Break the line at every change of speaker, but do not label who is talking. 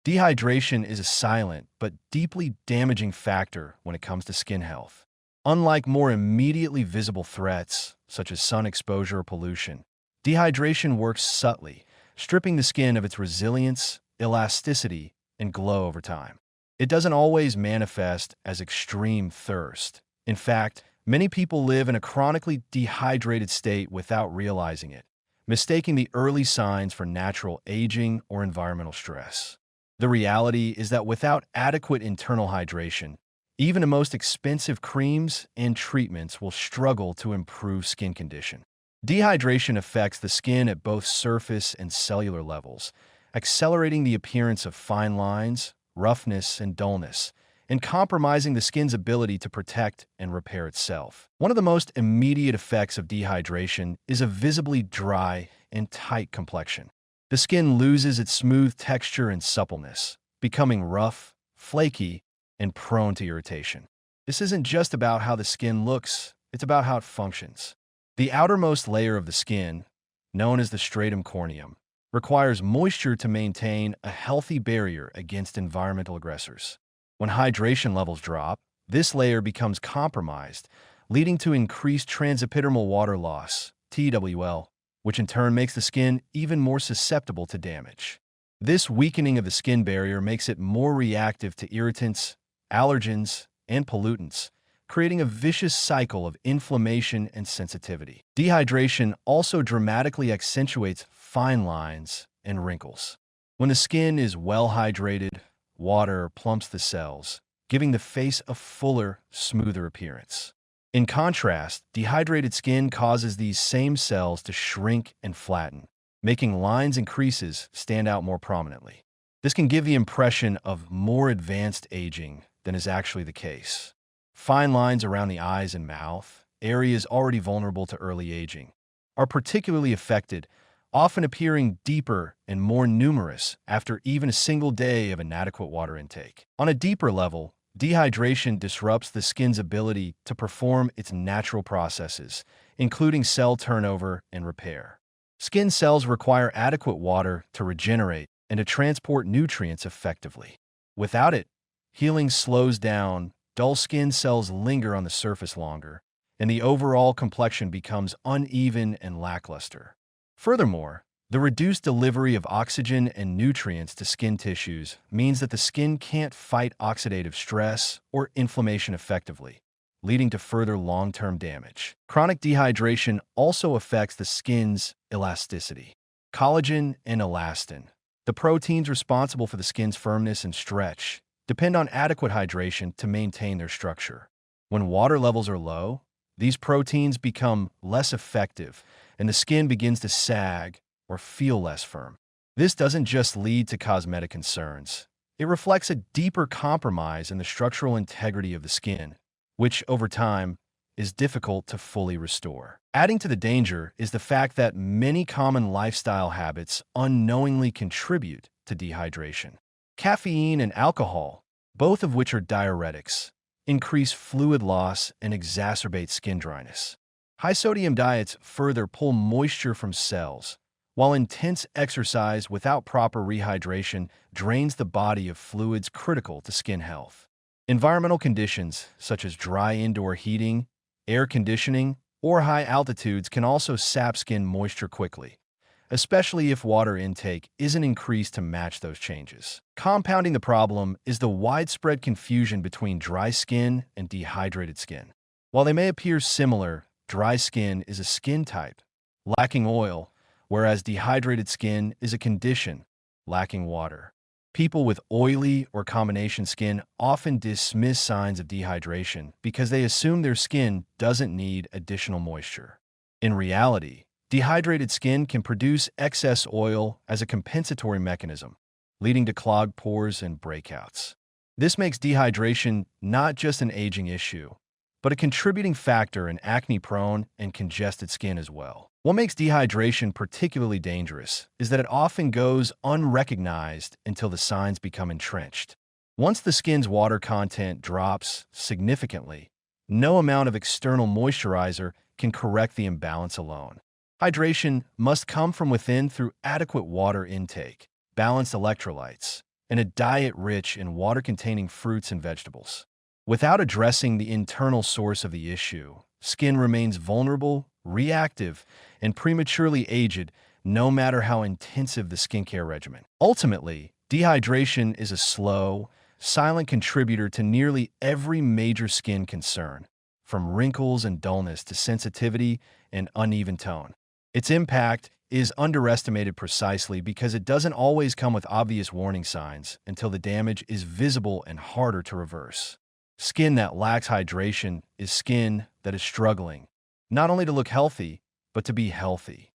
Dehydration is a silent but deeply damaging factor when it comes to skin health. Unlike more immediately visible threats, such as sun exposure or pollution, dehydration works subtly, stripping the skin of its resilience, elasticity, and glow over time. It doesn't always manifest as extreme thirst. In fact, many people live in a chronically dehydrated state without realizing it, mistaking the early signs for natural aging or environmental stress. The reality is that without adequate internal hydration, even the most expensive creams and treatments will struggle to improve skin condition. Dehydration affects the skin at both surface and cellular levels, accelerating the appearance of fine lines, roughness, and dullness, and compromising the skin's ability to protect and repair itself. One of the most immediate effects of dehydration is a visibly dry and tight complexion. The skin loses its smooth texture and suppleness, becoming rough, flaky, and prone to irritation. This isn't just about how the skin looks, it's about how it functions. The outermost layer of the skin, known as the stratum corneum, requires moisture to maintain a healthy barrier against environmental aggressors. When hydration levels drop, this layer becomes compromised, leading to increased transepidermal water loss, TWL, which in turn makes the skin even more susceptible to damage. This weakening of the skin barrier makes it more reactive to irritants, allergens, and pollutants, creating a vicious cycle of inflammation and sensitivity. Dehydration also dramatically accentuates fine lines and wrinkles. When the skin is well hydrated, water plumps the cells, giving the face a fuller, smoother appearance. In contrast, dehydrated skin causes these same cells to shrink and flatten, making lines and creases stand out more prominently. This can give the impression of more advanced aging than is actually the case. Fine lines around the eyes and mouth, areas already vulnerable to early aging, are particularly affected, often appearing deeper and more numerous after even a single day of inadequate water intake. On a deeper level, dehydration disrupts the skin's ability to perform its natural processes, including cell turnover and repair. Skin cells require adequate water to regenerate and to transport nutrients effectively. Without it, healing slows down, dull skin cells linger on the surface longer, and the overall complexion becomes uneven and lackluster. Furthermore, the reduced delivery of oxygen and nutrients to skin tissues means that the skin can't fight oxidative stress or inflammation effectively, leading to further long-term damage. Chronic dehydration also affects the skin's elasticity. Collagen and elastin, the proteins responsible for the skin's firmness and stretch, depend on adequate hydration to maintain their structure. When water levels are low, these proteins become less effective, and the skin begins to sag or feel less firm. This doesn't just lead to cosmetic concerns. It reflects a deeper compromise in the structural integrity of the skin, which, over time, is difficult to fully restore. Adding to the danger is the fact that many common lifestyle habits unknowingly contribute to dehydration. Caffeine and alcohol, both of which are diuretics, increase fluid loss and exacerbate skin dryness. High-sodium diets further pull moisture from cells, while intense exercise without proper rehydration drains the body of fluids critical to skin health. Environmental conditions, such as dry indoor heating, air conditioning, or high altitudes can also sap skin moisture quickly, especially if water intake isn't increased to match those changes. Compounding the problem is the widespread confusion between dry skin and dehydrated skin. While they may appear similar, dry skin is a skin type, lacking oil, whereas dehydrated skin is a condition, lacking water. People with oily or combination skin often dismiss signs of dehydration because they assume their skin doesn't need additional moisture. In reality, dehydrated skin can produce excess oil as a compensatory mechanism, leading to clogged pores and breakouts. This makes dehydration not just an aging issue, but a contributing factor in acne-prone and congested skin as well. What makes dehydration particularly dangerous is that it often goes unrecognized until the signs become entrenched. Once the skin's water content drops significantly, no amount of external moisturizer can correct the imbalance alone. Hydration must come from within through adequate water intake, balanced electrolytes, and a diet rich in water-containing fruits and vegetables. Without addressing the internal source of the issue, skin remains vulnerable, reactive, and prematurely aged no matter how intensive the skincare regimen. Ultimately, dehydration is a slow, silent contributor to nearly every major skin concern, from wrinkles and dullness to sensitivity and uneven tone. Its impact is underestimated precisely because it doesn't always come with obvious warning signs until the damage is visible and harder to reverse. Skin that lacks hydration is skin that is struggling, not only to look healthy, but to be healthy.